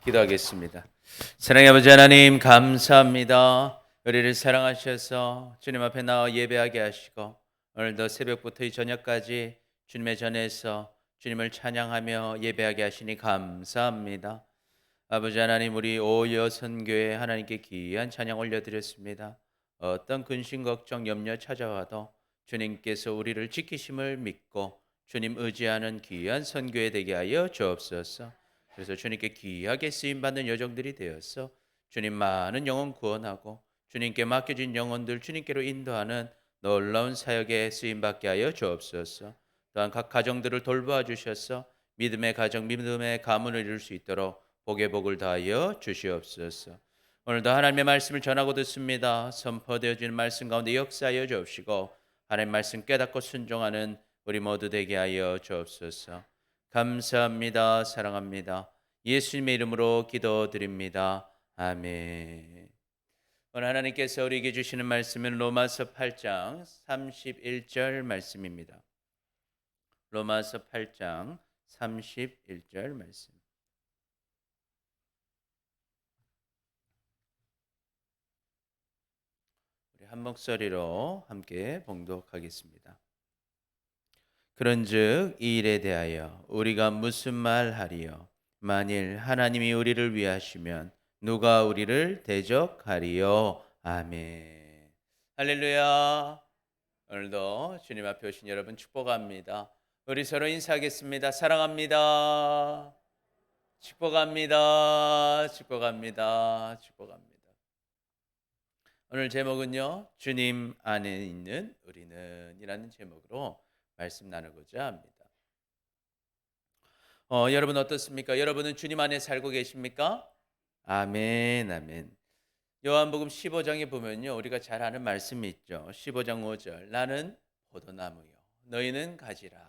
기도하겠습니다. 사랑의 아버지 하나님 감사합니다. 우리를 사랑하셔서 주님 앞에 나와 예배하게 하시고 오늘도 새벽부터 이 저녁까지 주님의 전에서 주님을 찬양하며 예배하게 하시니 감사합니다. 아버지 하나님, 우리 오여선교회 하나님께 귀한 찬양 올려드렸습니다. 어떤 근심 걱정 염려 찾아와도 주님께서 우리를 지키심을 믿고 주님 의지하는 귀한 선교회 되게 하여 주옵소서. 그래서 주님께 귀하게 쓰임받는 여정들이 되어서 주님 많은 영혼 구원하고 주님께 맡겨진 영혼들 주님께로 인도하는 놀라운 사역에 쓰임받게 하여 주옵소서. 또한 각 가정들을 돌보아 주셔서 믿음의 가정, 믿음의 가문을 이룰 수 있도록 복의 복을 다하여 주시옵소서. 오늘도 하나님의 말씀을 전하고 듣습니다. 선포되어지는 말씀 가운데 역사하여 주옵시고 하나님의 말씀 깨닫고 순종하는 우리 모두 되게 하여 주옵소서. 감사합니다. 사랑합니다. 예수님의 이름으로 기도드립니다. 아멘. 오늘 하나님께서 우리에게 주시는 말씀은 로마서 8장 31절 말씀입니다. 로마서 8장 31절 말씀. 우리 한 목소리로 함께 봉독하겠습니다. 그런즉 이 일에 대하여 우리가 무슨 말하리요? 만일 하나님이 우리를 위하시면 누가 우리를 대적하리요? 아멘. 할렐루야. 오늘도 주님 앞에 오신 여러분 축복합니다. 우리 서로 인사하겠습니다. 사랑합니다. 축복합니다. 축복합니다. 축복합니다. 오늘 제목은요, 주님 안에 있는 우리는 이라는 제목으로 말씀 나누고자 합니다. 여러분 어떻습니까? 여러분은 주님 안에 살고 계십니까? 아멘, 아멘. 요한복음 15장에 보면요, 우리가 잘 아는 말씀이 있죠. 15장 5절. 나는 포도나무요, 너희는 가지라.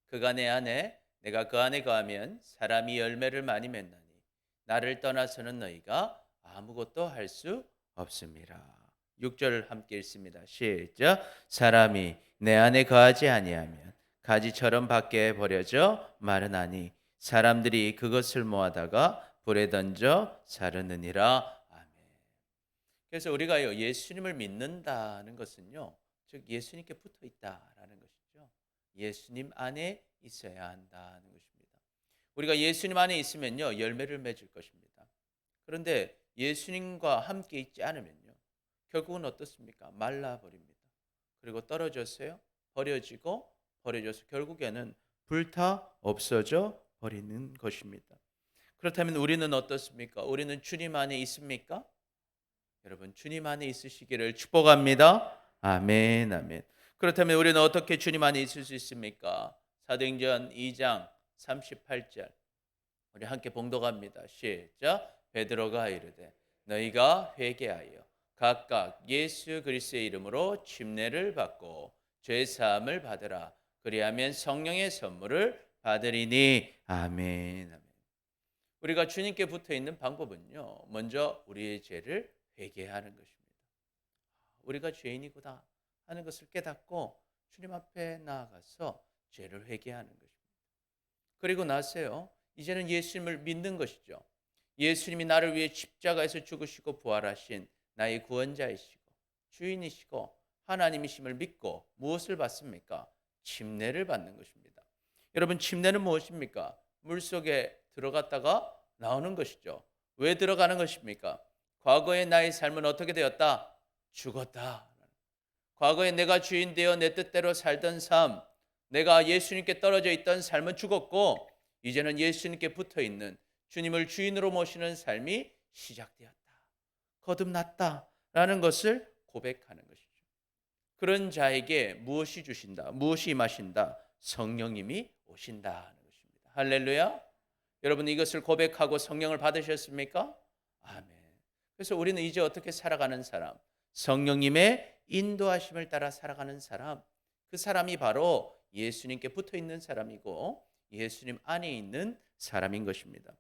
그가 내 안에, 내가 그 안에 거하면 사람이 열매를 많이 맺나니 나를 떠나서는 너희가 아무것도 할 수 없습니다. 6절 함께 읽습니다. 시작. 사람이 내 안에 거하지 아니하면 가지처럼 밖에 버려져 마르나니 사람들이 그것을 모아다가 불에 던져 사르느니라. 아멘. 그래서 우리가 예수님을 믿는다는 것은요, 즉 예수님께 붙어 있다라는 것이죠. 예수님 안에 있어야 한다는 것입니다. 우리가 예수님 안에 있으면요, 열매를 맺을 것입니다. 그런데 예수님과 함께 있지 않으면요, 결국은 어떻습니까? 말라버립니다. 그리고 떨어졌어요. 버려져서 결국에는 불타 없어져 버리는 것입니다. 그렇다면 우리는 어떻습니까? 우리는 주님 안에 있습니까? 여러분, 주님 안에 있으시기를 축복합니다. 아멘, 아멘. 그렇다면 우리는 어떻게 주님 안에 있을 수 있습니까? 사도행전 2장 38절 우리 함께 봉독합니다. 시작. 베드로가 이르되 너희가 회개하여 각각 예수 그리스도의 이름으로 침례를 받고 죄 사함을 받으라. 그리하면 성령의 선물을 받으리니. 아멘, 아멘. 우리가 주님께 붙어 있는 방법은요, 먼저 우리의 죄를 회개하는 것입니다. 우리가 죄인이구나 하는 것을 깨닫고 주님 앞에 나아가서 죄를 회개하는 것입니다. 그리고 나서요, 이제는 예수님을 믿는 것이죠. 예수님이 나를 위해 십자가에서 죽으시고 부활하신 나의 구원자이시고 주인이시고 하나님이심을 믿고 무엇을 받습니까? 침례를 받는 것입니다. 여러분, 침례는 무엇입니까? 물속에 들어갔다가 나오는 것이죠. 왜 들어가는 것입니까? 과거의 나의 삶은 어떻게 되었다? 죽었다. 과거에 내가 주인 되어 내 뜻대로 살던 삶, 내가 예수님께 떨어져 있던 삶은 죽었고 이제는 예수님께 붙어있는 주님을 주인으로 모시는 삶이 시작되었다. 거듭났다라는 것을 고백하는 것이죠. 그런 자에게 무엇이 주신다? 무엇이 임하신다? 성령님이 오신다는 것입니다. 할렐루야. 여러분, 이것을 고백하고 성령을 받으셨습니까? 아멘. 그래서 우리는 이제 어떻게 살아가는 사람? 성령님의 인도하심을 따라 살아가는 사람. 그 사람이 바로 예수님께 붙어 있는 사람이고 예수님 안에 있는 사람인 것입니다.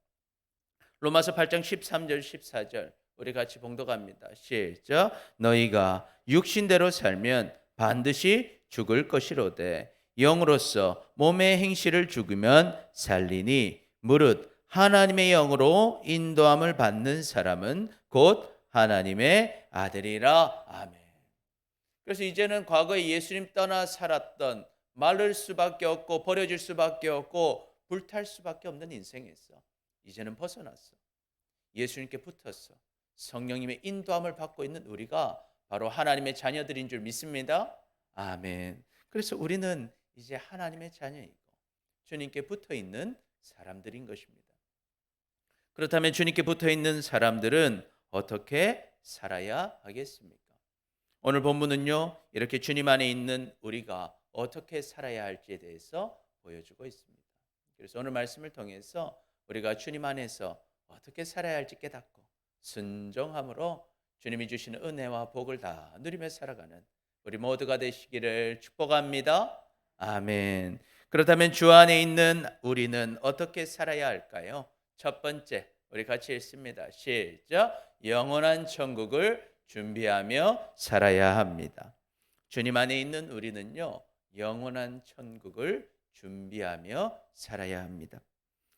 로마서 8장 13절 14절 우리 같이 봉독합니다. 시작. 너희가 육신대로 살면 반드시 죽을 것이로되 영으로서 몸의 행실을 죽이면 살리니 무릇 하나님의 영으로 인도함을 받는 사람은 곧 하나님의 아들이라. 아멘. 그래서 이제는 과거에 예수님 떠나 살았던 마를 수밖에 없고 버려질 수밖에 없고 불탈 수밖에 없는 인생에서 이제는 벗어났어. 예수님께 붙었어. 성령님의 인도함을 받고 있는 우리가 바로 하나님의 자녀들인 줄 믿습니다. 아멘. 그래서 우리는 이제 하나님의 자녀이고 주님께 붙어 있는 사람들인 것입니다. 그렇다면 주님께 붙어 있는 사람들은 어떻게 살아야 하겠습니까? 오늘 본문은요, 이렇게 주님 안에 있는 우리가 어떻게 살아야 할지에 대해서 보여주고 있습니다. 그래서 오늘 말씀을 통해서 우리가 주님 안에서 어떻게 살아야 할지 깨닫고 순종함으로 주님이 주시는 은혜와 복을 다 누리며 살아가는 우리 모두가 되시기를 축복합니다. 아멘. 그렇다면 주 안에 있는 우리는 어떻게 살아야 할까요? 첫 번째, 우리 같이 읽습니다. 시작. 영원한 천국을 준비하며 살아야 합니다. 주님 안에 있는 우리는요, 영원한 천국을 준비하며 살아야 합니다.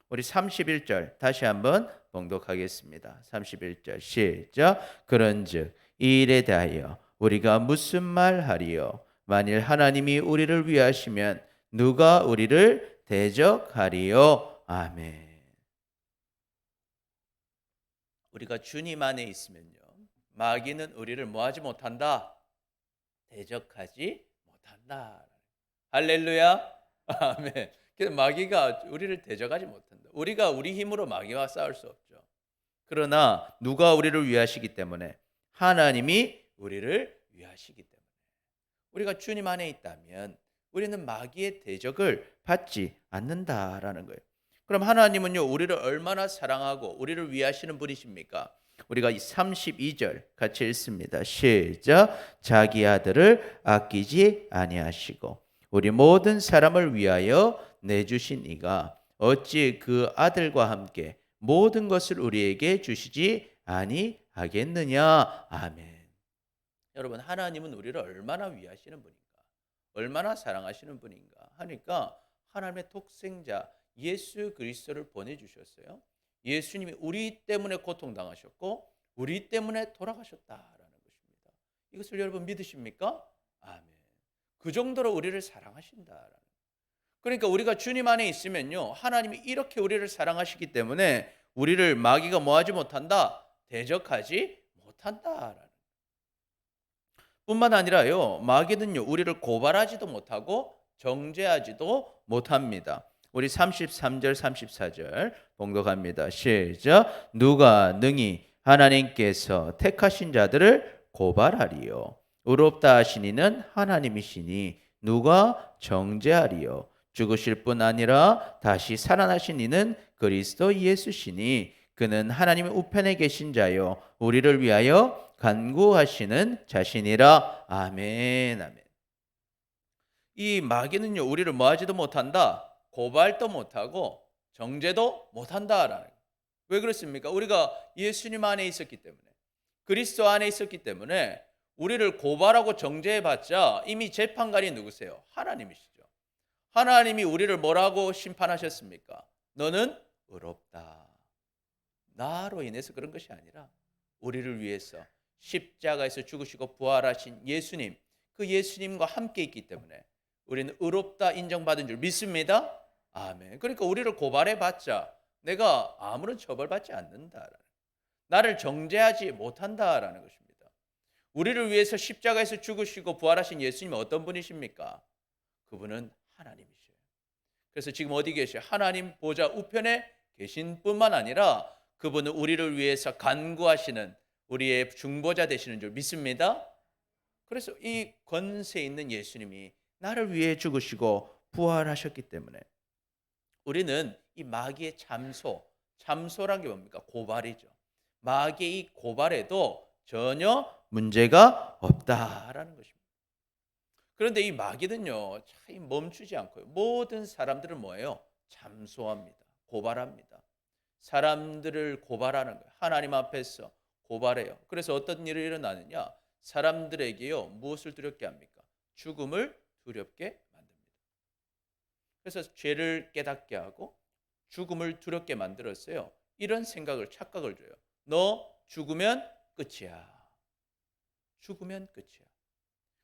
우리 31절 다시 한번 봉독하겠습니다. 31절 시작. 그런즉 이 일에 대하여 우리가 무슨 말하리요? 만일 하나님이 우리를 위하시면 누가 우리를 대적하리요? 아멘. 우리가 주님 안에 있으면요, 마귀는 우리를 뭐하지 못한다? 대적하지 못한다. 할렐루야. 아멘. 그래서 마귀가 우리를 대적하지 못한다. 우리가 우리 힘으로 마귀와 싸울 수 없죠. 그러나 누가 우리를 위하시기 때문에, 하나님이 우리를 위하시기 때문에, 우리가 주님 안에 있다면 우리는 마귀의 대적을 받지 않는다라는 거예요. 그럼 하나님은요, 우리를 얼마나 사랑하고 우리를 위하시는 분이십니까? 우리가 이 32절 같이 읽습니다. 시작. 자기 아들을 아끼지 아니하시고 우리 모든 사람을 위하여 내주신 이가 어찌 그 아들과 함께 모든 것을 우리에게 주시지 아니하겠느냐. 아멘. 여러분, 하나님은 우리를 얼마나 위하시는 분인가, 얼마나 사랑하시는 분인가 하니까 하나님의 독생자 예수 그리스도를 보내주셨어요. 예수님이 우리 때문에 고통당하셨고 우리 때문에 돌아가셨다라는 것입니다. 이것을 여러분 믿으십니까? 아멘. 그 정도로 우리를 사랑하신다라는. 그러니까 우리가 주님 안에 있으면요, 하나님이 이렇게 우리를 사랑하시기 때문에 우리를 마귀가 뭐하지 못한다? 대적하지 못한다라는. 뿐만 아니라요, 마귀는요, 우리를 고발하지도 못하고 정죄하지도 못합니다. 우리 33절 34절 봉독합니다. 시작. 누가 능히 하나님께서 택하신 자들을 고발하리요? 의롭다 하신 이는 하나님이시니 누가 정죄하리요? 죽으실 뿐 아니라 다시 살아나신 이는 그리스도 예수시니 그는 하나님의 우편에 계신 자요 우리를 위하여 간구하시는 자신이라. 아멘. 아멘. 이 마귀는요, 우리를 뭐하지도 못한다? 고발도 못하고 정죄도 못한다라는. 왜 그렇습니까? 우리가 예수님 안에 있었기 때문에, 그리스도 안에 있었기 때문에 우리를 고발하고 정죄해봤자 이미 재판관이 누구세요? 하나님이시죠. 하나님이 우리를 뭐라고 심판하셨습니까? 너는 의롭다. 나로 인해서 그런 것이 아니라 우리를 위해서 십자가에서 죽으시고 부활하신 예수님, 그 예수님과 함께 있기 때문에 우리는 의롭다 인정받은 줄 믿습니다. 아멘. 그러니까 우리를 고발해봤자 내가 아무런 처벌받지 않는다, 나를 정죄하지 못한다라는 것입니다. 우리를 위해서 십자가에서 죽으시고 부활하신 예수님은 어떤 분이십니까? 그분은 하나님이셔요. 그래서 지금 어디 계셔요? 하나님 보좌 우편에 계신 뿐만 아니라 그분은 우리를 위해서 간구하시는 우리의 중보자 되시는 줄 믿습니다. 그래서 이 권세 있는 예수님이 나를 위해 죽으시고 부활하셨기 때문에 우리는 이 마귀의 참소란 게 뭡니까? 고발이죠. 마귀의 이 고발에도 전혀 문제가 없다라는 것입니다. 그런데 이 마귀는요, 참 멈추지 않고요, 모든 사람들을 뭐예요? 참소합니다. 고발합니다. 사람들을 고발하는 거예요. 하나님 앞에서 고발해요. 그래서 어떤 일이 일어나느냐? 사람들에게요, 무엇을 두렵게 합니까? 죽음을 두렵게 만듭니다. 그래서 죄를 깨닫게 하고 죽음을 두렵게 만들었어요. 이런 생각을, 착각을 줘요. 너 죽으면 끝이야. 죽으면 끝이야.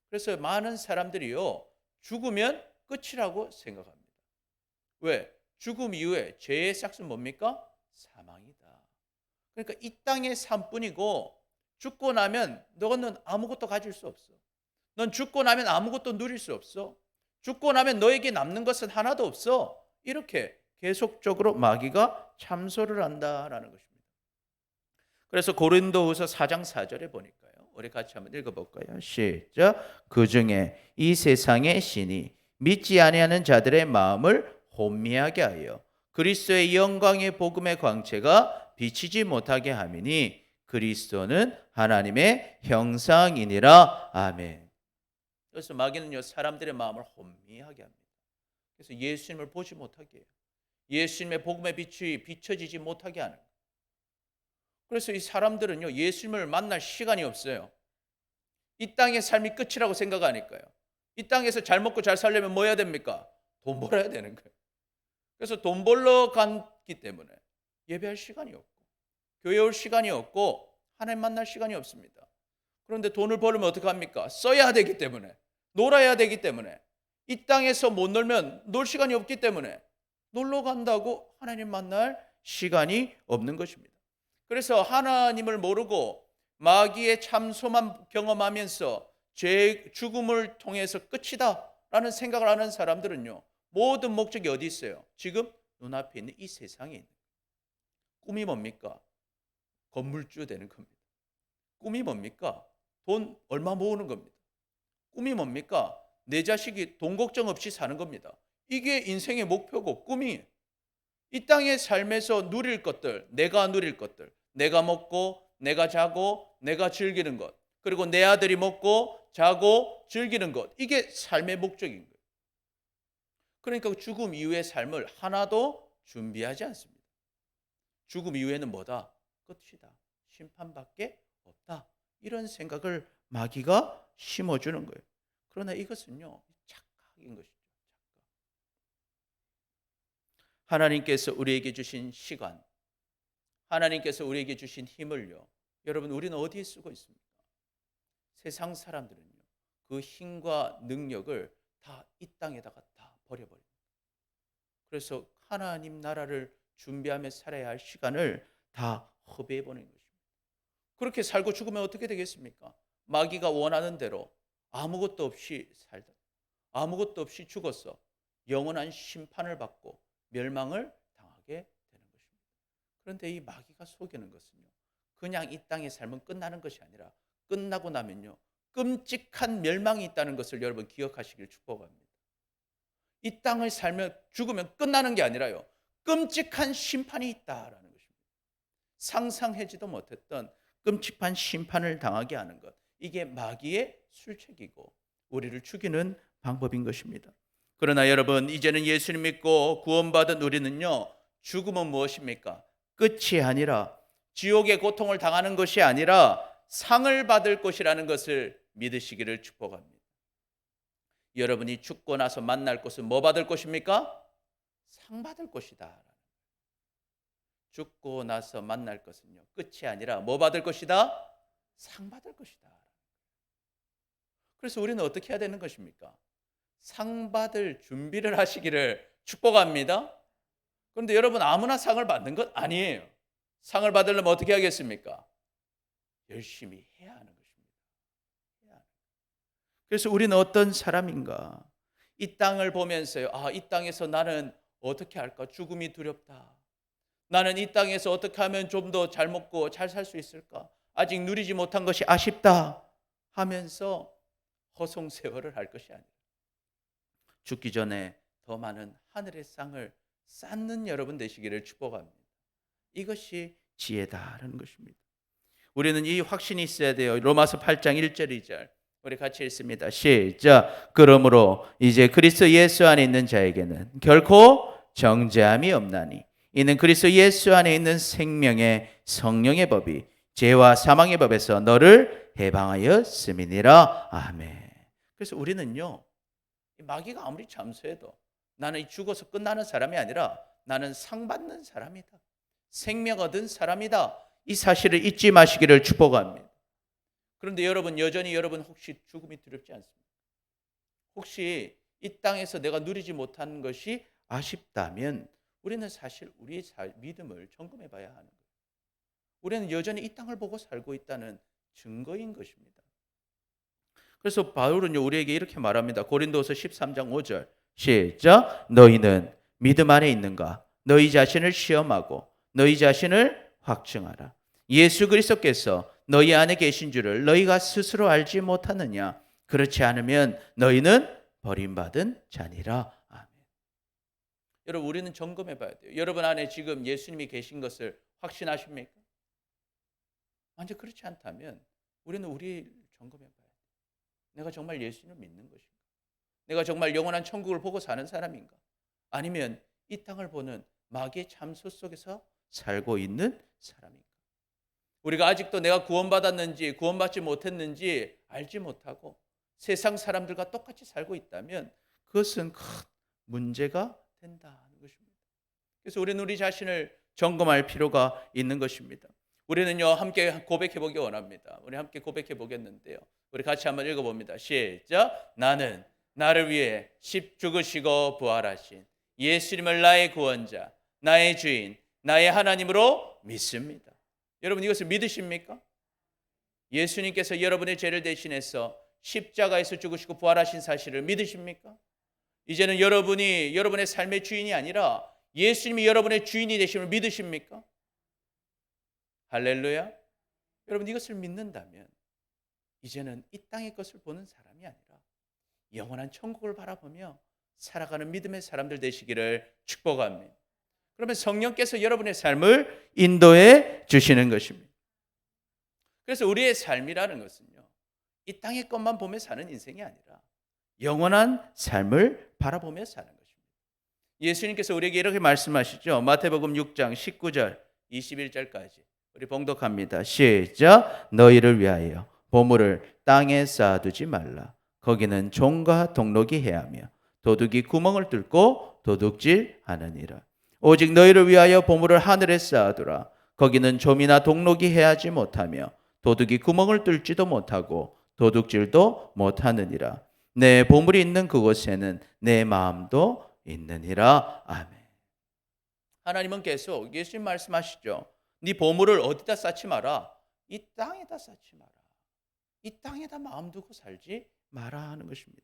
그래서 많은 사람들이요, 죽으면 끝이라고 생각합니다. 왜? 죽음 이후에 죄의 싹은 뭡니까? 사망이다. 그러니까 이 땅의 삶뿐이고, 죽고 나면 너는 아무것도 가질 수 없어. 넌 죽고 나면 아무것도 누릴 수 없어. 죽고 나면 너에게 남는 것은 하나도 없어. 이렇게 계속적으로 마귀가 참소를 한다라는 것입니다. 그래서 고린도후서 4장 4절에 보니까요, 우리 같이 한번 읽어볼까요? 시작. 그 중에 이 세상의 신이 믿지 아니하는 자들의 마음을 혼미하게 하여 그리스도의 영광의 복음의 광채가 비치지 못하게 함이니 그리스도는 하나님의 형상이니라. 아멘. 그래서 마귀는요, 사람들의 마음을 혼미하게 합니다. 그래서 예수님을 보지 못하게 해요. 예수님의 복음의 빛이 비춰지지 못하게 하는 거예요. 그래서 이 사람들은요, 예수님을 만날 시간이 없어요. 이 땅의 삶이 끝이라고 생각하니까요. 이 땅에서 잘 먹고 잘 살려면 뭐 해야 됩니까? 돈 벌어야 되는 거예요. 그래서 돈 벌러 갔기 때문에 예배할 시간이 없고, 교회 올 시간이 없고, 하나님 만날 시간이 없습니다. 그런데 돈을 벌으면 어떡합니까? 써야 되기 때문에, 놀아야 되기 때문에, 이 땅에서 못 놀면 놀 시간이 없기 때문에 놀러 간다고 하나님 만날 시간이 없는 것입니다. 그래서 하나님을 모르고 마귀의 참소만 경험하면서 죄 죽음을 통해서 끝이다 라는 생각을 하는 사람들은요, 모든 목적이 어디 있어요? 지금 눈앞에 있는 이 세상에 있는 거예요. 꿈이 뭡니까? 건물주 되는 겁니다. 꿈이 뭡니까? 돈 얼마 모으는 겁니다. 꿈이 뭡니까? 내 자식이 돈 걱정 없이 사는 겁니다. 이게 인생의 목표고 꿈이, 이 땅의 삶에서 누릴 것들, 내가 누릴 것들, 내가 먹고 내가 자고 내가 즐기는 것, 그리고 내 아들이 먹고 자고 즐기는 것, 이게 삶의 목적인 거예요. 그러니까 죽음 이후의 삶을 하나도 준비하지 않습니다. 죽음 이후에는 뭐다? 끝이다. 심판밖에 없다. 이런 생각을 마귀가 심어주는 거예요. 그러나 이것은요, 착각인 것이죠. 착각. 하나님께서 우리에게 주신 시간, 하나님께서 우리에게 주신 힘을요, 여러분, 우리는 어디에 쓰고 있습니까? 세상 사람들은요, 그 힘과 능력을 다 이 땅에다가 다 버려버립니다. 그래서 하나님 나라를 준비하며 살아야 할 시간을 다 허비해버리는 것입니다. 그렇게 살고 죽으면 어떻게 되겠습니까? 마귀가 원하는 대로 아무것도 없이 살다, 아무것도 없이 죽었어. 영원한 심판을 받고 멸망을 당하게 되는 것입니다. 그런데 이 마귀가 속이는 것은요, 그냥 이 땅의 삶은 끝나는 것이 아니라 끝나고 나면요, 끔찍한 멸망이 있다는 것을 여러분 기억하시길 축복합니다. 이 땅을 살며 죽으면 끝나는 게 아니라요, 끔찍한 심판이 있다라는 것입니다. 상상하지도 못했던 끔찍한 심판을 당하게 하는 것, 이게 마귀의 술책이고 우리를 죽이는 방법인 것입니다. 그러나 여러분, 이제는 예수님 믿고 구원받은 우리는요, 죽음은 무엇입니까? 끝이 아니라, 지옥의 고통을 당하는 것이 아니라 상을 받을 것이라는 것을 믿으시기를 축복합니다. 여러분이 죽고 나서 만날 것은 뭐 받을 것입니까? 상 받을 것이다. 죽고 나서 만날 것은요, 끝이 아니라 뭐 받을 것이다? 상 받을 것이다. 그래서 우리는 어떻게 해야 되는 것입니까? 상 받을 준비를 하시기를 축복합니다. 그런데 여러분, 아무나 상을 받는 것 아니에요. 상을 받으려면 어떻게 하겠습니까? 열심히 해야 하는 것입니다. 그래서 우리는 어떤 사람인가? 이 땅을 보면서요, 이 땅에서 나는 어떻게 할까? 죽음이 두렵다. 나는 이 땅에서 어떻게 하면 좀 더 잘 먹고 잘 살 수 있을까? 아직 누리지 못한 것이 아쉽다 하면서 허송세월을 할 것이 아니라, 죽기 전에 더 많은 하늘의 상을 쌓는 여러분 되시기를 축복합니다. 이것이 지혜다라는 것입니다. 우리는 이 확신이 있어야 돼요. 로마서 8장 1절 2절 우리 같이 읽습니다. 시작. 그러므로 이제 그리스도 예수 안에 있는 자에게는 결코 정죄함이 없나니 이는 그리스도 예수 안에 있는 생명의 성령의 법이 죄와 사망의 법에서 너를 해방하였음이니라. 아멘. 그래서 우리는요, 마귀가 아무리 참소해도 나는 죽어서 끝나는 사람이 아니라 나는 상 받는 사람이다. 생명 얻은 사람이다. 이 사실을 잊지 마시기를 축복합니다. 그런데 여러분 혹시 죽음이 두렵지 않습니까? 혹시 이 땅에서 내가 누리지 못한 것이 아쉽다면 우리는 사실 우리의 믿음을 점검해 봐야 하는 거예요. 우리는 여전히 이 땅을 보고 살고 있다는 증거인 것입니다. 그래서 바울은요 우리에게 이렇게 말합니다. 고린도서 13장 5절 시작. 너희는 믿음 안에 있는가? 너희 자신을 시험하고 너희 자신을 확증하라. 예수 그리스도께서 너희 안에 계신 줄을 너희가 스스로 알지 못하느냐? 그렇지 않으면 너희는 버림받은 자니라. 아멘. 여러분 우리는 점검해 봐야 돼요. 여러분 안에 지금 예수님이 계신 것을 확신하십니까? 만약 그렇지 않다면 우리는 우리 점검해 봐야 돼요. 내가 정말 예수님을 믿는 것인가? 내가 정말 영원한 천국을 보고 사는 사람인가? 아니면 이 땅을 보는 마귀의 참소 속에서 살고 있는 사람인가? 우리가 아직도 내가 구원받았는지 구원받지 못했는지 알지 못하고 세상 사람들과 똑같이 살고 있다면 그것은 큰 문제가 된다는 것입니다. 그래서 우리는 우리 자신을 점검할 필요가 있는 것입니다. 우리는요 함께 고백해 보기 원합니다. 우리 함께 고백해 보겠는데요. 우리 같이 한번 읽어봅니다. 시작. 나는 나를 위해 죽으시고 부활하신 예수님을 나의 구원자, 나의 주인, 나의 하나님으로 믿습니다. 여러분 이것을 믿으십니까? 예수님께서 여러분의 죄를 대신해서 십자가에서 죽으시고 부활하신 사실을 믿으십니까? 이제는 여러분이 여러분의 삶의 주인이 아니라 예수님이 여러분의 주인이 되심을 믿으십니까? 할렐루야. 여러분 이것을 믿는다면 이제는 이 땅의 것을 보는 사람이 아니라 영원한 천국을 바라보며 살아가는 믿음의 사람들 되시기를 축복합니다. 그러면 성령께서 여러분의 삶을 인도해 주시는 것입니다. 그래서 우리의 삶이라는 것은요 이 땅의 것만 보며 사는 인생이 아니라 영원한 삶을 바라보며 사는 것입니다. 예수님께서 우리에게 이렇게 말씀하시죠. 마태복음 6장 19절 21절까지 우리 봉독합니다. 시작. 너희를 위하여 보물을 땅에 쌓아두지 말라. 거기는 종과 동록이 해하며 도둑이 구멍을 뚫고 도둑질하느니라. 오직 너희를 위하여 보물을 하늘에 쌓아두라. 거기는 좀이나 동록이 해하지 못하며 도둑이 구멍을 뚫지도 못하고 도둑질도 못하느니라. 내 보물이 있는 그곳에는 내 마음도 있느니라. 아멘. 하나님은 계속 예수님 말씀하시죠. 네 보물을 어디다 쌓지 마라. 이 땅에다 쌓지 마라. 이 땅에다 마음 두고 살지 마라 하는 것입니다.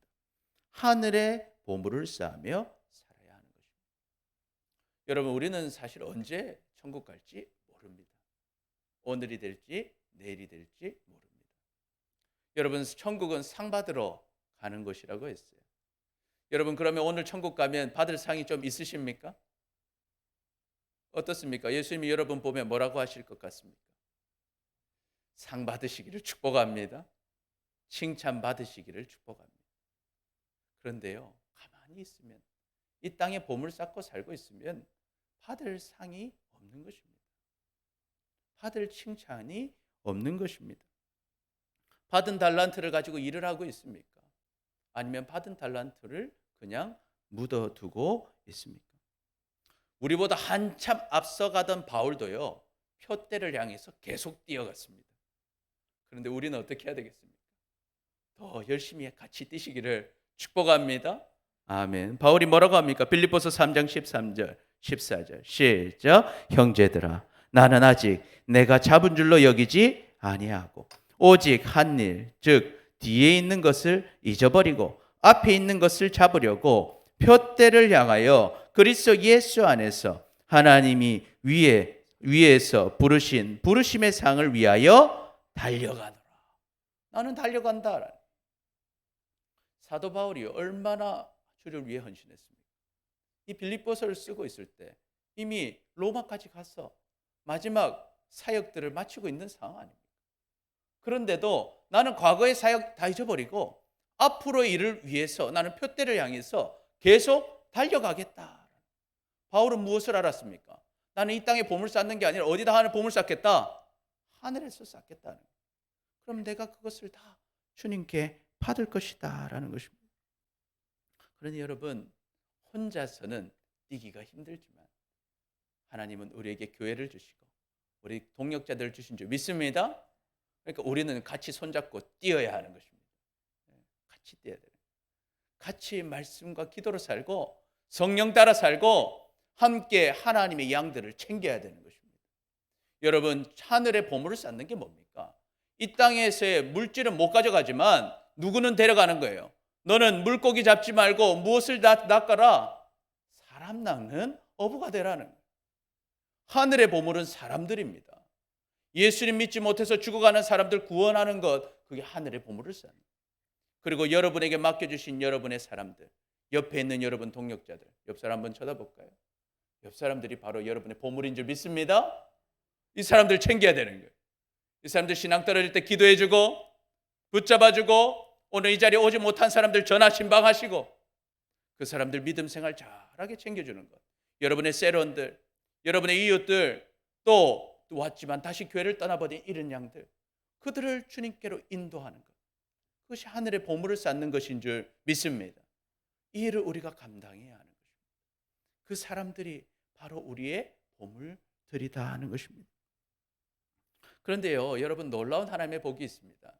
하늘에 보물을 쌓으며 살아야 하는 것입니다. 여러분 우리는 사실 언제 천국 갈지 모릅니다. 오늘이 될지 내일이 될지 모릅니다. 여러분 천국은 상 받으러 가는 곳이라고 했어요. 여러분 그러면 오늘 천국 가면 받을 상이 좀 있으십니까? 어떻습니까? 예수님이 여러분 보면 뭐라고 하실 것 같습니까? 상 받으시기를 축복합니다. 칭찬 받으시기를 축복합니다. 그런데요 가만히 있으면 이 땅에 보물 쌓고 살고 있으면 받을 상이 없는 것입니다. 받을 칭찬이 없는 것입니다. 받은 달란트를 가지고 일을 하고 있습니까? 아니면 받은 달란트를 그냥 묻어두고 있습니까? 우리보다 한참 앞서가던 바울도요 표대를 향해서 계속 뛰어갔습니다. 그런데 우리는 어떻게 해야 되겠습니까? 더 열심히 같이 뛰시기를 축복합니다. 아멘. 바울이 뭐라고 합니까? 빌립보서 3장 13절 14절 시작. 형제들아 나는 아직 내가 잡은 줄로 여기지 아니하고 오직 한 일 즉 뒤에 있는 것을 잊어버리고 앞에 있는 것을 잡으려고 표대를 향하여 그리스도 예수 안에서 하나님이 위에서 부르신 부르심의 상을 위하여 달려가노라. 나는 달려간다. 사도 바울이 얼마나 주를 위해 헌신했습니까? 이 빌립보서를 쓰고 있을 때 이미 로마까지 가서 마지막 사역들을 마치고 있는 상황 아닙니까? 그런데도 나는 과거의 사역 다 잊어버리고 앞으로의 일을 위해서 나는 표대를 향해서 계속 달려가겠다. 바울은 무엇을 알았습니까? 나는 이 땅에 보물 쌓는 게 아니라 어디다 하늘 보물 쌓겠다? 하늘에서 쌓겠다는. 그럼 내가 그것을 다 주님께 받을 것이다 라는 것입니다. 그러니 여러분 혼자서는 뛰기가 힘들지만 하나님은 우리에게 교회를 주시고 우리 동역자들을 주신 줄 믿습니다. 그러니까 우리는 같이 손잡고 뛰어야 하는 것입니다. 같이 뛰어야 돼요. 같이 말씀과 기도로 살고 성령 따라 살고 함께 하나님의 양들을 챙겨야 되는 것입니다. 여러분, 하늘의 보물을 쌓는 게 뭡니까? 이 땅에서의 물질은 못 가져가지만 누구는 데려가는 거예요. 너는 물고기 잡지 말고 무엇을 낚아라? 사람 낚는 어부가 되라는 거예요. 하늘의 보물은 사람들입니다. 예수님 믿지 못해서 죽어가는 사람들 구원하는 것, 그게 하늘의 보물을 쌓는 거예요. 그리고 여러분에게 맡겨주신 여러분의 사람들, 옆에 있는 여러분 동역자들, 옆 사람 한번 쳐다볼까요? 옆 사람들이 바로 여러분의 보물인 줄 믿습니다. 이 사람들 챙겨야 되는 거예요. 이 사람들 신앙 떨어질 때 기도해주고 붙잡아주고 오늘 이 자리에 오지 못한 사람들 전화 신방하시고 그 사람들 믿음 생활 잘하게 챙겨주는 것. 여러분의 세론들, 여러분의 이웃들, 또 왔지만 다시 교회를 떠나버린 이런 양들, 그들을 주님께로 인도하는 것. 그것이 하늘의 보물을 쌓는 것인 줄 믿습니다. 이 일을 우리가 감당해야 하는 것입니다. 그 사람들이 바로 우리의 보물들이다 하는 것입니다. 그런데요, 여러분, 놀라운 하나님의 복이 있습니다.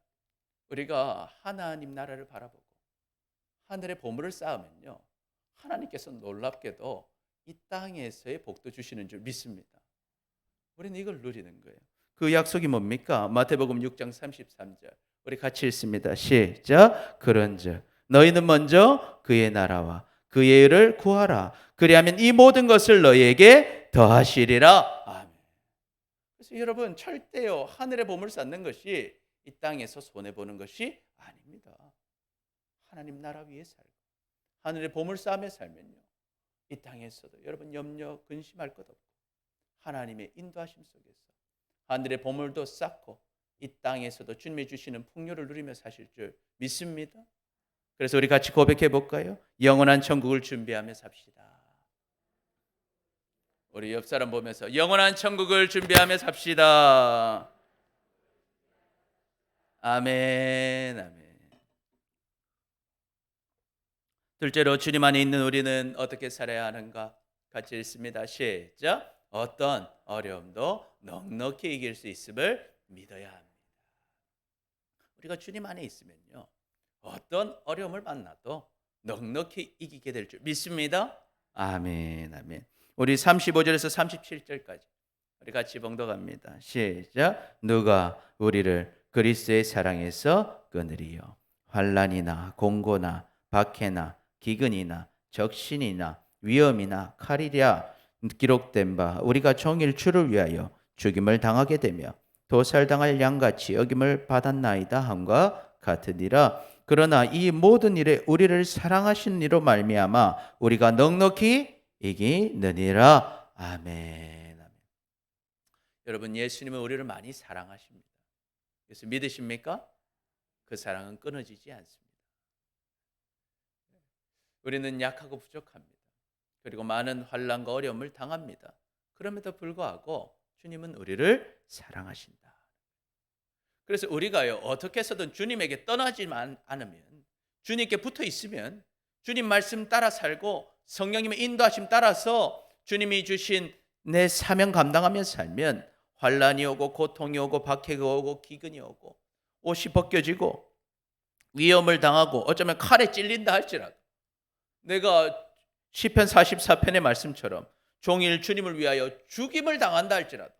우리가 하나님 나라를 바라보고 하늘의 보물을 쌓으면요, 하나님께서 놀랍게도 이 땅에서의 복도 주시는 줄 믿습니다. 우리는 이걸 누리는 거예요. 그 약속이 뭡니까? 마태복음 6장 33절. 우리 같이 읽습니다. 시작. 그런즉 너희는 먼저 그의 나라와 그의 의를 구하라. 그리하면 이 모든 것을 너희에게 더하시리라. 아멘. 그래서 여러분, 절대요 하늘의 보물을 쌓는 것이 이 땅에서 손해보는 것이 아닙니다. 하나님 나라 위에 살고 하늘의 보물 쌓음에 살면요, 이 땅에서도 여러분 염려 근심할 것 없고 하나님의 인도하심 속에서 하늘의 보물도 쌓고 이 땅에서도 주님이 주시는 풍요를 누리며 사실 줄 믿습니다. 그래서 우리 같이 고백해 볼까요? 영원한 천국을 준비하며 삽시다. 우리 옆 사람 보면서 영원한 천국을 준비하며 삽시다. 아멘, 아멘. 둘째로 주님 안에 있는 우리는 어떻게 살아야 하는가? 같이 읽습니다. 시작. 어떤 어려움도 넉넉히 이길 수 있음을 믿어야 합니다. 우리가 주님 안에 있으면요, 어떤 어려움을 만나도 넉넉히 이기게 될 줄 믿습니다. 아멘, 아멘. 우리 35절에서 37절까지 우리 같이 봉독합니다. 시작. 누가 우리를 그리스도의 사랑에서 끊으리요? 환난이나 공고나 박해나 기근이나 적신이나 위험이나 칼이랴 기록된 바 우리가 종일 주를 위하여 죽임을 당하게 되며 도살당할 양같이 여김을 받았나이다 함과 같으니라. 그러나 이 모든 일에 우리를 사랑하신 이로 말미암아 우리가 넉넉히 이기느니라. 아멘, 아멘. 여러분, 예수님은 우리를 많이 사랑하십니다. 그래서 믿으십니까? 그 사랑은 끊어지지 않습니다. 우리는 약하고 부족합니다. 그리고 많은 환난과 어려움을 당합니다. 그럼에도 불구하고 주님은 우리를 사랑하신다. 그래서 우리가요, 어떻게 해서든 주님에게 떠나지만 않으면, 주님께 붙어 있으면, 주님 말씀 따라 살고 성령님의 인도하심 따라서 주님이 주신 내 사명 감당하며 살면 환난이 오고 고통이 오고 박해가 오고 기근이 오고 옷이 벗겨지고 위험을 당하고 어쩌면 칼에 찔린다 할지라도, 내가 시편 44편의 말씀처럼 종일 주님을 위하여 죽임을 당한다 할지라도,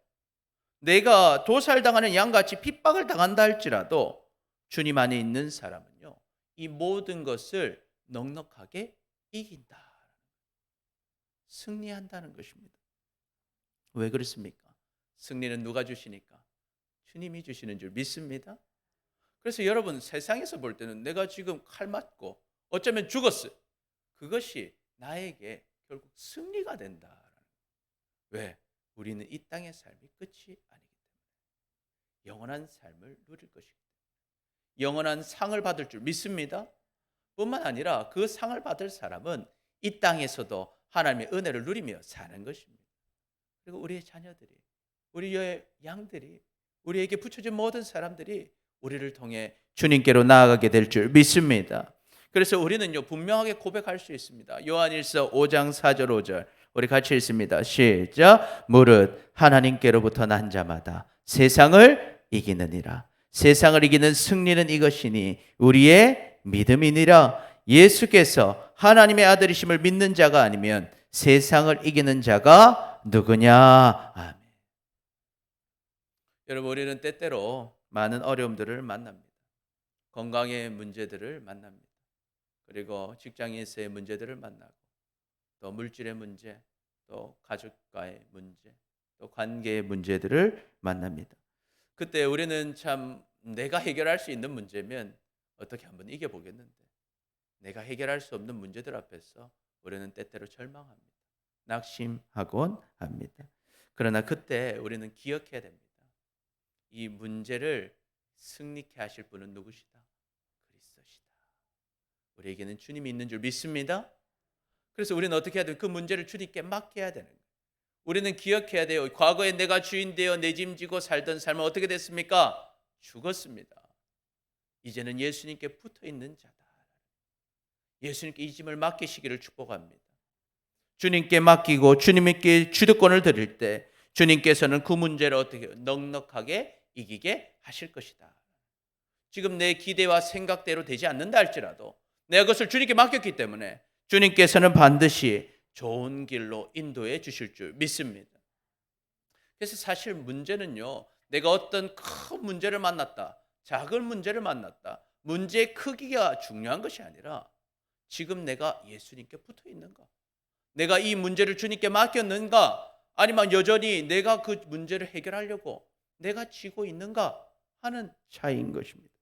내가 도살당하는 양같이 핍박을 당한다 할지라도 주님 안에 있는 사람은요, 이 모든 것을 넉넉하게 이긴다, 승리한다는 것입니다. 왜 그렇습니까? 승리는 누가 주시니까? 주님이 주시는 줄 믿습니다. 그래서 여러분, 세상에서 볼 때는 내가 지금 칼 맞고 어쩌면 죽었어요. 그것이 나에게 결국 승리가 된다. 왜? 우리는 이 땅의 삶이 끝이 아니기 때문에 영원한 삶을 누릴 것이기 때문에 영원한 상을 받을 줄 믿습니다. 뿐만 아니라 그 상을 받을 사람은 이 땅에서도 하나님의 은혜를 누리며 사는 것입니다. 그리고 우리의 자녀들이, 우리의 양들이, 우리에게 붙여진 모든 사람들이 우리를 통해 주님께로 나아가게 될 줄 믿습니다. 그래서 우리는요, 분명하게 고백할 수 있습니다. 요한일서 5장 4절 5절 우리 같이 읽습니다. 시작. 무릇 하나님께로부터 난 자마다 세상을 이기느니라. 세상을 이기는 승리는 이것이니 우리의 믿음이니라. 예수께서 하나님의 아들이심을 믿는 자가 아니면 세상을 이기는 자가 누구냐? 아멘. 여러분, 우리는 때때로 많은 어려움들을 만납니다. 건강의 문제들을 만납니다. 그리고 직장에서의 문제들을 만나고, 또 물질의 문제, 또 가족과의 문제, 또 관계의 문제들을 만납니다. 그때 우리는 참 내가 해결할 수 있는 문제면 어떻게 한번 이겨보겠는데, 내가 해결할 수 없는 문제들 앞에서 우리는 때때로 절망합니다. 낙심하곤 합니다. 그러나 그때 우리는 기억해야 됩니다. 이 문제를 승리케 하실 분은 누구시다? 그리스도시다. 우리에게는 주님이 있는 줄 믿습니다. 그래서 우리는 어떻게 해야 돼요? 그 문제를 주님께 맡겨야 되는 거예요. 우리는 기억해야 돼요. 과거에 내가 주인 되어 내 짐 지고 살던 삶은 어떻게 됐습니까? 죽었습니다. 이제는 예수님께 붙어 있는 자다. 예수님께 이 짐을 맡기시기를 축복합니다. 주님께 맡기고 주님께 주도권을 드릴 때 주님께서는 그 문제를 어떻게 넉넉하게 이기게 하실 것이다. 지금 내 기대와 생각대로 되지 않는다 할지라도 내가 그것을 주님께 맡겼기 때문에 주님께서는 반드시 좋은 길로 인도해 주실 줄 믿습니다. 그래서 사실 문제는요, 내가 어떤 큰 문제를 만났다, 작은 문제를 만났다, 문제의 크기가 중요한 것이 아니라 지금 내가 예수님께 붙어 있는가, 내가 이 문제를 주님께 맡겼는가, 아니면 여전히 내가 그 문제를 해결하려고 내가 지고 있는가 하는 차이인 것입니다.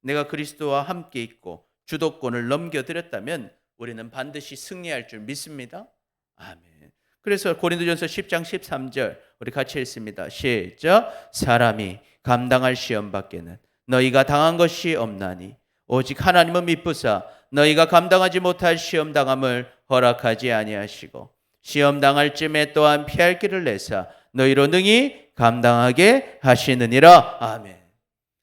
내가 그리스도와 함께 있고 주도권을 넘겨드렸다면 우리는 반드시 승리할 줄 믿습니다. 아멘. 그래서 고린도전서 10장 13절 우리 같이 읽습니다. 시작. 사람이 감당할 시험 밖에는 너희가 당한 것이 없나니 오직 하나님은 미쁘사 너희가 감당하지 못할 시험 당함을 허락하지 아니하시고 시험 당할 쯤에 또한 피할 길을 내사 너희로 능히 감당하게 하시느니라. 아멘.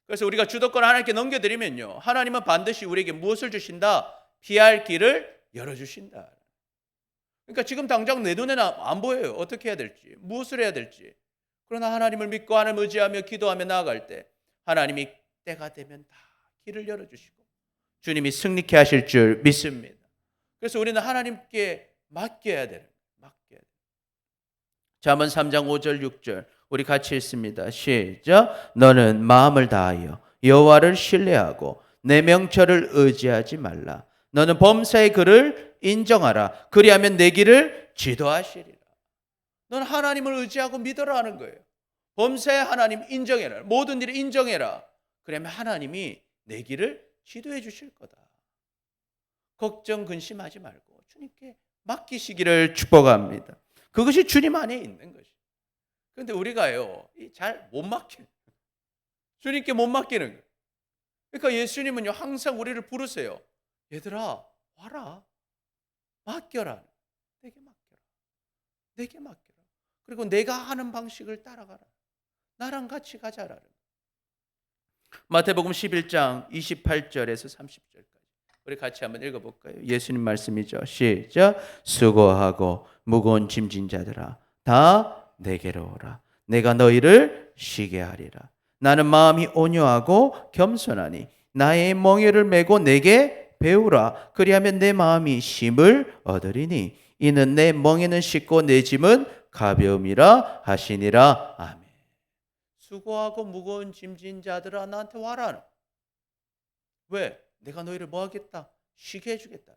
그래서 우리가 주도권을 하나님께 넘겨드리면요, 하나님은 반드시 우리에게 무엇을 주신다? 피할 길을 열어주신다. 그러니까 지금 당장 내 눈에는 안 보여요. 어떻게 해야 될지, 무엇을 해야 될지. 그러나 하나님을 믿고 하나님을 의지하며 기도하며 나아갈 때 하나님이 때가 되면 다 길을 열어주시고 주님이 승리케 하실 줄 믿습니다. 그래서 우리는 하나님께 맡겨야 되는, 맡겨야 돼요. 잠언 3장 5절 6절 우리 같이 읽습니다. 시작. 너는 마음을 다하여 여호와를 신뢰하고 내 명철을 의지하지 말라. 너는 범사의 그를 인정하라. 그리하면 내 길을 지도하시리라. 너는 하나님을 의지하고 믿으라 하는 거예요. 범사의 하나님 인정해라. 모든 일을 인정해라. 그러면 하나님이 내 길을 지도해 주실 거다. 걱정 근심하지 말고 주님께 맡기시기를 축복합니다. 그것이 주님 안에 있는 것이에요. 그런데 우리가요, 잘 못 맡기는 거예요. 주님께 못 맡기는 거예요. 그러니까 예수님은요, 항상 우리를 부르세요. 얘들아, 와라. 맡겨라. 내게 맡겨라. 내게 맡겨라. 그리고 내가 하는 방식을 따라가라. 나랑 같이 가자라. 마태복음 11장 28절에서 30절까지 우리 같이 한번 읽어볼까요? 예수님 말씀이죠. 시작. 수고하고 무거운 짐진 자들아 다 내게로 오라. 내가 너희를 쉬게 하리라. 나는 마음이 온유하고 겸손하니 나의 멍에를 메고 내게 배우라. 그리하면 내 마음이 쉼을 얻으리니 이는 내 멍에는 쉽고 내 짐은 가벼움이라 하시니라. 아멘. 수고하고 무거운 짐진 자들아 나한테 와라. 왜? 내가 너희를 뭐 하겠다? 쉬게 해주겠다.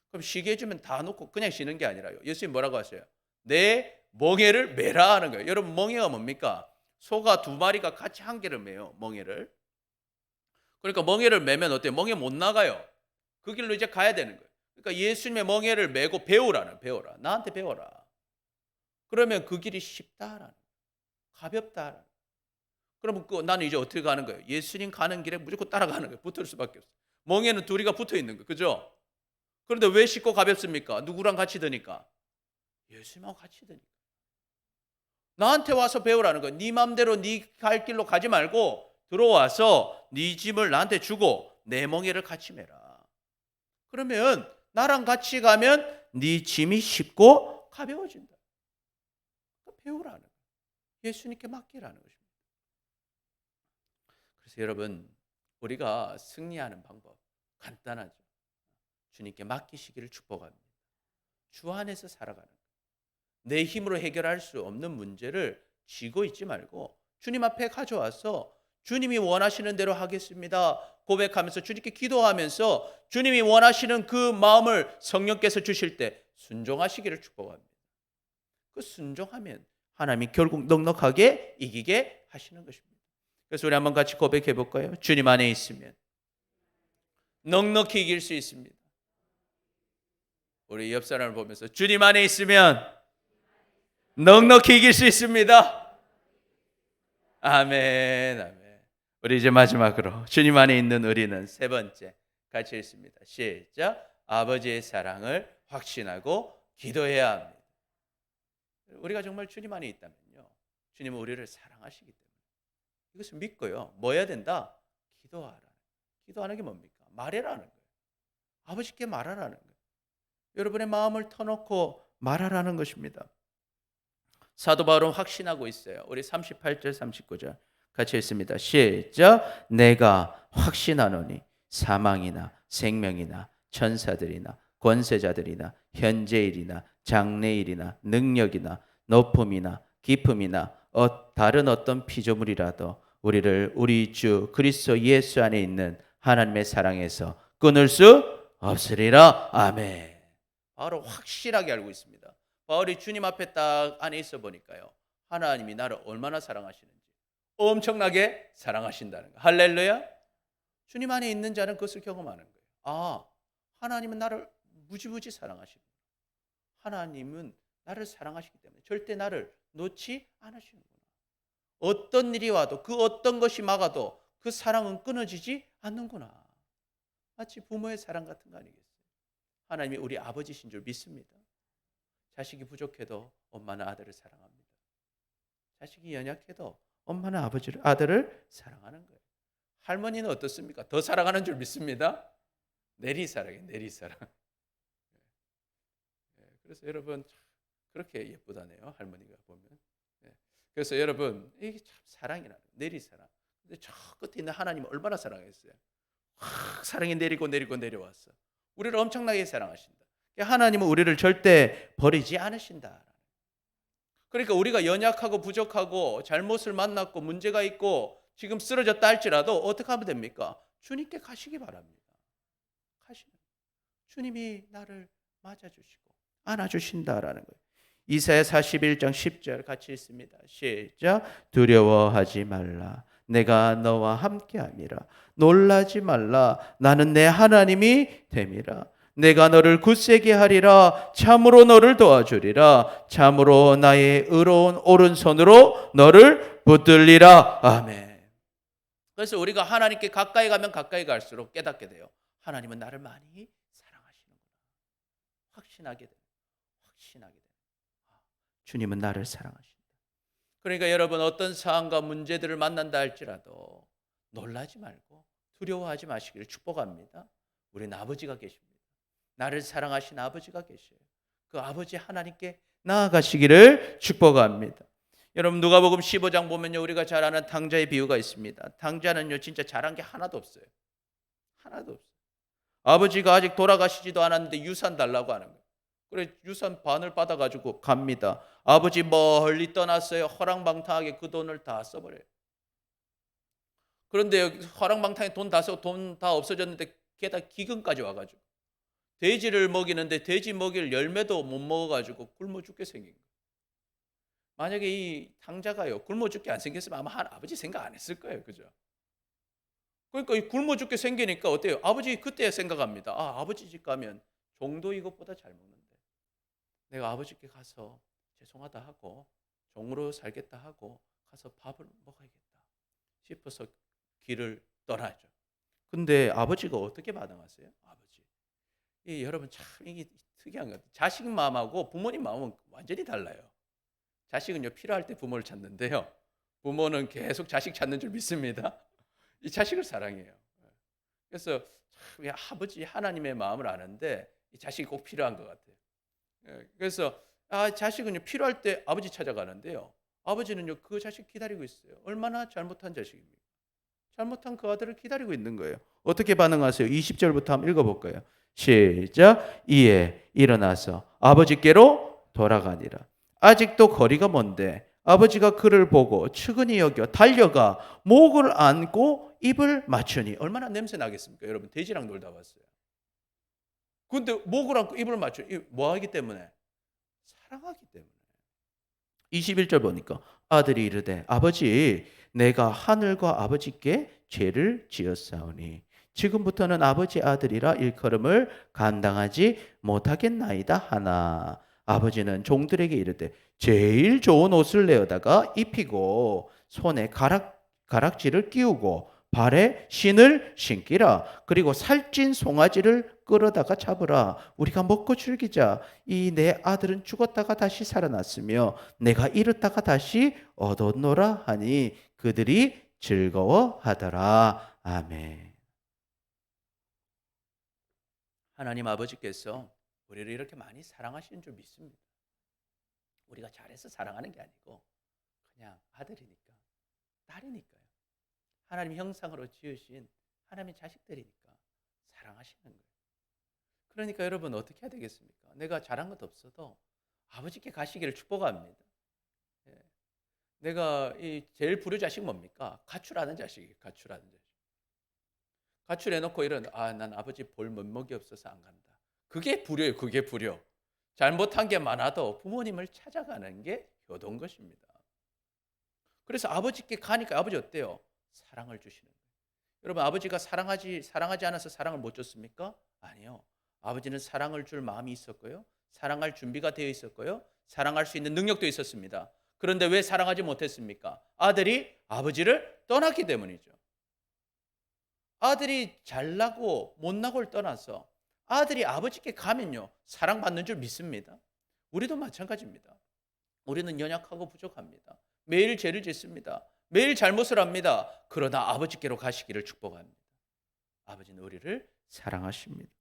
그럼 쉬게 해주면 다 놓고 그냥 쉬는 게 아니라요. 예수님 뭐라고 하셔요? 내 멍에를 메라 하는 거예요. 여러분, 멍에가 뭡니까? 소가 두 마리가 같이 한 개를 메요. 멍에를. 그러니까 멍에를 메면 어때요? 멍에 못 나가요. 그 길로 이제 가야 되는 거예요. 그러니까 예수님의 멍에를 메고 배우라는, 배워라. 나한테 배워라. 그러면 그 길이 쉽다라는, 가볍다라는. 그러면 나는 이제 어떻게 가는 거예요? 예수님 가는 길에 무조건 따라가는 거예요. 붙을 수밖에 없어요. 멍에는 둘이가 붙어 있는 거예요. 그죠? 그런데 왜 쉽고 가볍습니까? 누구랑 같이 드니까? 예수님하고 같이 드니까. 나한테 와서 배우라는 거예요. 네 맘대로 네 갈 길로 가지 말고 들어와서 네 짐을 나한테 주고 내 멍에를 같이 메라. 그러면 나랑 같이 가면 네 짐이 쉽고 가벼워진다. 배우라는 거예요. 예수님께 맡기라는 것입니다. 그래서 여러분, 우리가 승리하는 방법 간단하죠. 주님께 맡기시기를 축복합니다. 주 안에서 살아가는 거예요. 내 힘으로 해결할 수 없는 문제를 쥐고 있지 말고 주님 앞에 가져와서 주님이 원하시는 대로 하겠습니다 고백하면서 주님께 기도하면서 주님이 원하시는 그 마음을 성령께서 주실 때 순종하시기를 축복합니다. 그 순종하면 하나님이 결국 넉넉하게 이기게 하시는 것입니다. 그래서 우리 한번 같이 고백해 볼까요? 주님 안에 있으면 넉넉히 이길 수 있습니다. 우리 옆 사람을 보면서 주님 안에 있으면 넉넉히 이길 수 있습니다. 아멘, 아멘. 우리 이제 마지막으로 주님 안에 있는 우리는 세 번째 같이 읽습니다. 시작. 아버지의 사랑을 확신하고 기도해야 합니다. 우리가 정말 주님 안에 있다면요, 주님은 우리를 사랑하시기 때문에 이것을 믿고요, 뭐 해야 된다? 기도하라. 기도하는 게 뭡니까? 말해라는 거예요. 아버지께 말하라는 거예요. 여러분의 마음을 터놓고 말하라는 것입니다. 사도 바울은 확신하고 있어요. 우리 38절 39절 같이 읽습니다. 시작. 내가 확신하노니 사망이나 생명이나 천사들이나 권세자들이나 현재일이나 장래일이나 능력이나 높음이나 깊음이나 다른 어떤 피조물이라도 우리를 우리 주 그리스도 예수 안에 있는 하나님의 사랑에서 끊을 수 없으리라. 아멘. 바로 확실하게 알고 있습니다. 바울이 주님 앞에 딱 안에 있어 보니까요, 하나님이 나를 얼마나 사랑하시는지 엄청나게 사랑하신다는 거. 할렐루야. 주님 안에 있는 자는 그것을 경험하는 거예요. 아, 하나님은 나를 무지무지 사랑하시는 거예요. 하나님은 나를 사랑하시기 때문에 절대 나를 놓지 않으시는구나. 어떤 일이 와도 그 어떤 것이 막아도 그 사랑은 끊어지지 않는구나. 마치 부모의 사랑 같은 거 아니겠어요? 하나님이 우리 아버지신 줄 믿습니다. 자식이 부족해도 엄마는 아들을 사랑합니다. 자식이 연약해도 엄마는 아들을 사랑하는 거예요. 할머니는 어떻습니까? 더 사랑하는 줄 믿습니다. 내리사랑이에요. 내리사랑. 그래서 여러분 그렇게 예쁘다네요, 할머니가 보면. 그래서 여러분 이게 참 사랑이라는 내리사랑. 근데 저 끝에 있는 하나님은 얼마나 사랑했어요. 확 사랑이 내리고 내려왔어. 우리를 엄청나게 사랑하신다. 하나님은 우리를 절대 버리지 않으신다. 그러니까 우리가 연약하고 부족하고 잘못을 만났고 문제가 있고 지금 쓰러졌다 할지라도 어떻게 하면 됩니까? 주님께 가시기 바랍니다. 가시는 주님이 나를 맞아주시고 안아주신다라는 거예요. 이사야 41장 10절 같이 읽습니다. 시작. 두려워하지 말라. 내가 너와 함께함이라. 놀라지 말라. 나는 내 하나님이 됨이라. 내가 너를 굳세게 하리라. 참으로 너를 도와주리라. 참으로 나의 의로운 오른손으로 너를 붙들리라. 아멘. 그래서 우리가 하나님께 가까이 가면 가까이 갈수록 깨닫게 돼요. 하나님은 나를 많이 사랑하시는구나. 확신하게 돼요. 확신하게 돼요. 주님은 나를 사랑하신다. 그러니까 여러분 어떤 상황과 문제들을 만난다 할지라도 놀라지 말고 두려워하지 마시기를 축복합니다. 우리는 아버지가 계십니다. 나를 사랑하신 아버지가 계셔요. 그 아버지 하나님께 나아가시기를 축복합니다. 여러분 누가복음 15장 보면요, 우리가 잘 아는 탕자의 비유가 있습니다. 탕자는요 진짜 잘한 게 하나도 없어요. 하나도 없어요. 아버지가 아직 돌아가시지도 않았는데 유산 달라고 하는 거예요. 그래 유산 반을 받아가지고 갑니다. 아버지 멀리 떠났어요. 허랑방탕하게 그 돈을 다 써버려요. 그런데 허랑방탕에 돈 다 쓰고 돈 다 없어졌는데 게다가 기근까지 와가지고 돼지를 먹이는데 돼지 먹일 열매도 못 먹어가지고 굶어 죽게 생긴 거예요. 만약에 이 탕자가요 굶어 죽게 안 생겼으면 아마 아버지 생각 안 했을 거예요. 그죠? 그러니까 이 굶어 죽게 생기니까 어때요? 아버지 그때 생각합니다. 아, 아버지 집 가면 종도 이것보다 잘 먹는데 내가 아버지께 가서 죄송하다 하고 종으로 살겠다 하고 가서 밥을 먹어야겠다 싶어서 길을 떠나죠. 근데 아버지가 어떻게 반응하세요? 여러분 참 이게 특이한 것 같아요. 자식 마음하고 부모님 마음은 완전히 달라요. 자식은요 필요할 때 부모를 찾는데요, 부모는 계속 자식 찾는 줄 믿습니다. 이 자식을 사랑해요. 그래서 참 아버지 하나님의 마음을 아는데 이 자식이 꼭 필요한 것 같아요. 그래서 자식은요 필요할 때 아버지 찾아가는데요. 아버지는요 그 자식 기다리고 있어요. 얼마나 잘못한 자식입니까? 잘못한 그 아들을 기다리고 있는 거예요. 어떻게 반응하세요? 20절부터 한번 읽어볼까요? 시작. 이에 일어나서 아버지께로 돌아가니라. 아직도 거리가 먼데 아버지가 그를 보고 측은히 여겨 달려가 목을 안고 입을 맞추니. 얼마나 냄새 나겠습니까? 여러분 돼지랑 놀다 왔어요. 근데 목을 안고 입을 맞추. 뭐 하기 때문에? 사랑하기 때문에. 21절 보니까 아들이 이르되 아버지 내가 하늘과 아버지께 죄를 지었사오니 지금부터는 아버지 아들이라 일컬음을 감당하지 못하겠나이다 하나. 아버지는 종들에게 이르되 제일 좋은 옷을 내어다가 입히고 손에 가락지를 끼우고 발에 신을 신기라. 그리고 살찐 송아지를 끌어다가 잡으라. 우리가 먹고 즐기자. 이 내 아들은 죽었다가 다시 살아났으며 내가 잃었다가 다시 얻었노라 하니 그들이 즐거워하더라. 아멘. 하나님 아버지께서 우리를 이렇게 많이 사랑하시는 줄 믿습니다. 우리가 잘해서 사랑하는 게 아니고 그냥 아들이니까, 딸이니까요. 하나님 형상으로 지으신 하나님의 자식들이니까 사랑하시는 거예요. 그러니까 여러분 어떻게 해야 되겠습니까? 내가 잘한 것도 없어도 아버지께 가시기를 축복합니다. 예. 내가 이 제일 불효자식 뭡니까? 가출하는 자식이에요. 가출하는 자식. 가출해놓고 이런 난 아버지 볼 면목이 없어서 안 간다. 그게 불효예요. 그게 불효. 잘못한 게 많아도 부모님을 찾아가는 게 효도인 것입니다. 그래서 아버지께 가니까 아버지 어때요? 사랑을 주시는 거예요. 여러분 아버지가 사랑하지 않아서 사랑을 못 줬습니까? 아니요. 아버지는 사랑을 줄 마음이 있었고요. 사랑할 준비가 되어 있었고요. 사랑할 수 있는 능력도 있었습니다. 그런데 왜 사랑하지 못했습니까? 아들이 아버지를 떠났기 때문이죠. 아들이 잘나고 못나고를 떠나서 아들이 아버지께 가면요. 사랑받는 줄 믿습니다. 우리도 마찬가지입니다. 우리는 연약하고 부족합니다. 매일 죄를 짓습니다. 매일 잘못을 합니다. 그러나 아버지께로 가시기를 축복합니다. 아버지는 우리를 사랑하십니다.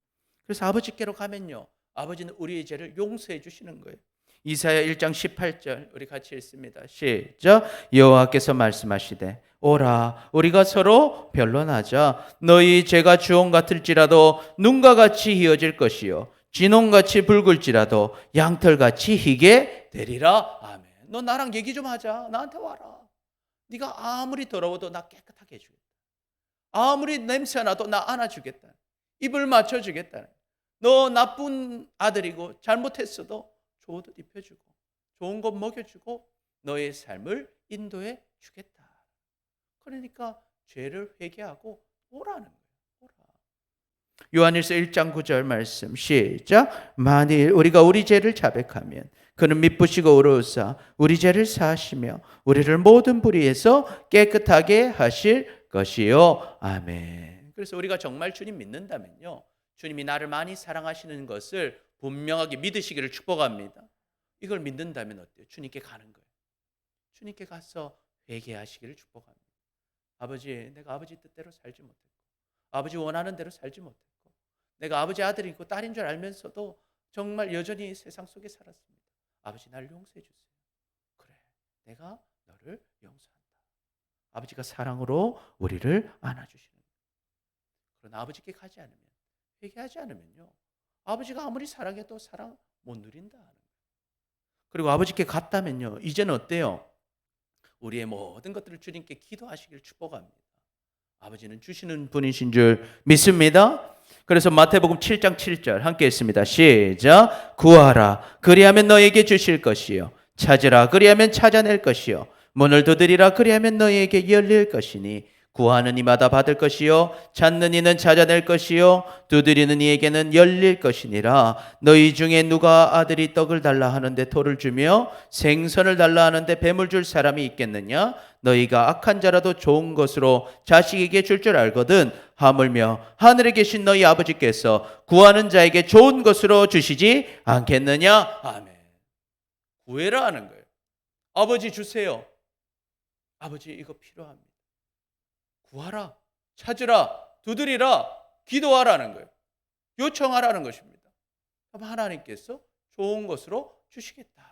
그래서 아버지께로 가면요. 아버지는 우리의 죄를 용서해 주시는 거예요. 이사야 1장 18절 우리 같이 읽습니다. 시작. 여호와께서 말씀하시되 오라 우리가 서로 변론하자. 너희 죄가 주홍 같을지라도 눈과 같이 희어질 것이요 진홍같이 붉을지라도 양털같이 희게 되리라. 아멘. 너 나랑 얘기 좀 하자. 나한테 와라. 네가 아무리 더러워도 나 깨끗하게 해주겠다. 아무리 냄새나도 나 안아주겠다. 입을 맞춰주겠다. 너 나쁜 아들이고 잘못했어도 좋은 옷 입혀주고 좋은 것 먹여주고 너의 삶을 인도해 주겠다. 그러니까 죄를 회개하고 오라는 거예요. 오라. 요한일서 1장 9절 말씀 시작. 만일 우리가 우리 죄를 자백하면 그는 미쁘시고 의로우사 우리 죄를 사하시며 우리를 모든 불의에서 깨끗하게 하실 것이요. 아멘. 그래서 우리가 정말 주님 믿는다면요. 주님이 나를 많이 사랑하시는 것을 분명하게 믿으시기를 축복합니다. 이걸 믿는다면 어때요? 주님께 가는 거예요. 주님께 가서 회개하시기를 축복합니다. 아버지, 내가 아버지 뜻대로 살지 못했고 아버지 원하는 대로 살지 못했고 내가 아버지 아들이고 딸인 줄 알면서도 정말 여전히 세상 속에 살았습니다. 아버지 나를 용서해 주세요. 그래, 내가 너를 용서한다. 아버지가 사랑으로 우리를 안아주시는 거예요. 그러나 아버지께 가지 않으면 회개하지 않으면요. 아버지가 아무리 사랑해도 사랑 못 누린다 하는 거예요. 그리고 아버지께 갔다면요. 이제는 어때요? 우리의 모든 것들을 주님께 기도하시길 축복합니다. 아버지는 주시는 분이신 줄 믿습니다. 그래서 마태복음 7장 7절 함께 읽습니다. 시작. 구하라 그리하면 너에게 주실 것이요 찾으라 그리하면 찾아낼 것이요 문을 두드리라 그리하면 너에게 열릴 것이니 구하는 이마다 받을 것이요 찾는 이는 찾아낼 것이요 두드리는 이에게는 열릴 것이니라. 너희 중에 누가 아들이 떡을 달라 하는데 돌을 주며 생선을 달라 하는데 뱀을 줄 사람이 있겠느냐? 너희가 악한 자라도 좋은 것으로 자식에게 줄 줄 알거든 하물며 하늘에 계신 너희 아버지께서 구하는 자에게 좋은 것으로 주시지 않겠느냐? 아멘. 구해라 하는 거예요. 아버지 주세요. 아버지 이거 필요합니다. 구하라, 찾으라, 두드리라, 기도하라는 거예요. 요청하라는 것입니다. 그럼 하나님께서 좋은 것으로 주시겠다.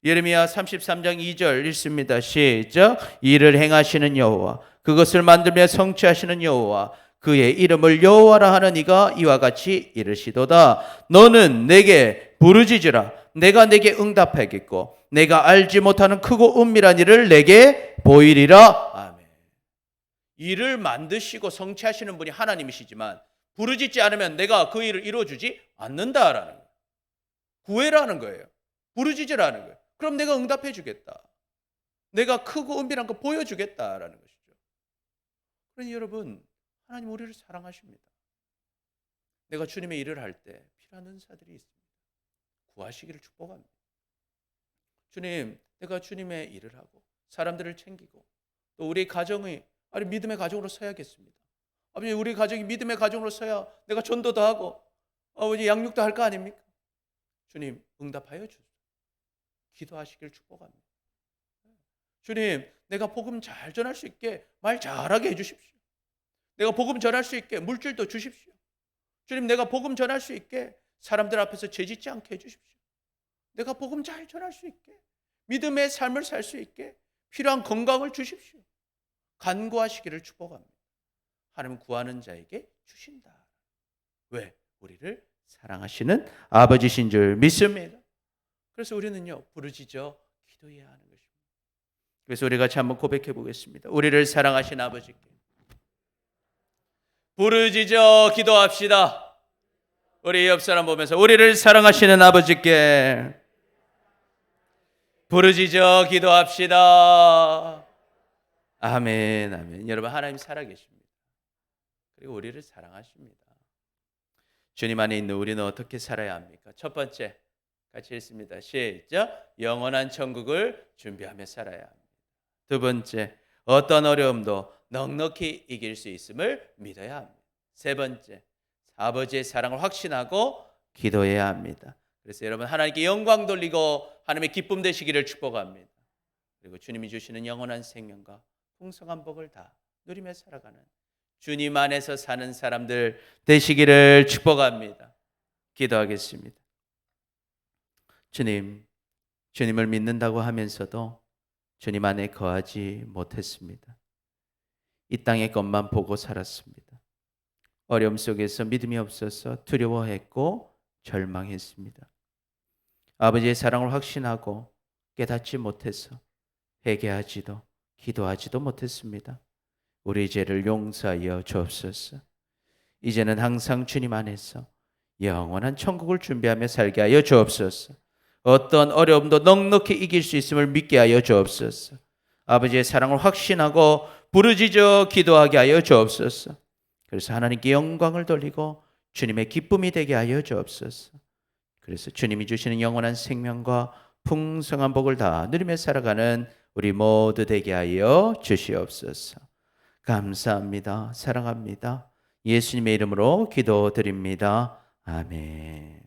예레미야 33장 2절 읽습니다. 시작. 이를 행하시는 여호와, 그것을 만들며 성취하시는 여호와, 그의 이름을 여호와라 하는 이가 이와 같이 이르시도다. 너는 내게 부르짖으라. 내가 내게 응답하겠고 내가 알지 못하는 크고 은밀한 일을 내게 보이리라. 아멘. 일을 만드시고 성취하시는 분이 하나님이시지만 부르짖지 않으면 내가 그 일을 이루어주지 않는다라는 거예요. 구해라는 거예요. 부르짖으라는 거예요. 그럼 내가 응답해 주겠다. 내가 크고 은밀한 거 보여주겠다라는 것이죠. 그러니 여러분, 하나님 우리를 사랑하십니다. 내가 주님의 일을 할 때 필요한 은사들이 있습니다. 구하시기를 축복합니다. 주님, 내가 주님의 일을 하고 사람들을 챙기고 또 우리 가정이 믿음의 가정으로 서야겠습니다. 아버지, 우리 가정이 믿음의 가정으로 서야 내가 전도도 하고 아버지 양육도 할 거 아닙니까? 주님, 응답하여 주소서. 기도하시길 축복합니다. 주님, 내가 복음 잘 전할 수 있게 말 잘하게 해주십시오. 내가 복음 전할 수 있게 물질도 주십시오. 주님, 내가 복음 전할 수 있게 사람들 앞에서 죄짓지 않게 해주십시오. 내가 복음 잘 전할 수 있게 믿음의 삶을 살 수 있게 필요한 건강을 주십시오. 간구하시기를 축복합니다. 하나님 구하는 자에게 주신다. 왜? 우리를 사랑하시는 아버지신 줄 믿습니다. 그래서 우리는요, 부르짖어 기도해야 하는 것입니다. 그래서 우리 같이 한번 고백해 보겠습니다. 우리를 사랑하신 아버지께 부르짖어 기도합시다. 우리 옆 사람 보면서 우리를 사랑하시는 아버지께 부르짖어 기도합시다. 아멘, 아멘. 여러분, 하나님 살아계십니다. 그리고 우리를 사랑하십니다. 주님 안에 있는 우리는 어떻게 살아야 합니까? 첫 번째, 같이 읽습니다. 시작. 영원한 천국을 준비하며 살아야 합니다. 두 번째, 어떤 어려움도 넉넉히 이길 수 있음을 믿어야 합니다. 세 번째, 아버지의 사랑을 확신하고 기도해야 합니다. 그래서 여러분, 하나님께 영광 돌리고 하나님의 기쁨 되시기를 축복합니다. 그리고 주님이 주시는 영원한 생명과 풍성한 복을 다 누리며 살아가는 주님 안에서 사는 사람들 되시기를 축복합니다. 기도하겠습니다. 주님을 믿는다고 하면서도 주님 안에 거하지 못했습니다. 이 땅의 것만 보고 살았습니다. 어려움 속에서 믿음이 없어서 두려워했고 절망했습니다. 아버지의 사랑을 확신하고 깨닫지 못해서 회개하지도 기도하지도 못했습니다. 우리 죄를 용서하여 주옵소서. 이제는 항상 주님 안에서 영원한 천국을 준비하며 살게 하여 주옵소서. 어떤 어려움도 넉넉히 이길 수 있음을 믿게 하여 주옵소서. 아버지의 사랑을 확신하고 부르짖어 기도하게 하여 주옵소서. 그래서 하나님께 영광을 돌리고 주님의 기쁨이 되게 하여 주옵소서. 그래서 주님이 주시는 영원한 생명과 풍성한 복을 다 누리며 살아가는 우리 모두 되게 하여 주시옵소서. 감사합니다. 사랑합니다. 예수님의 이름으로 기도드립니다. 아멘.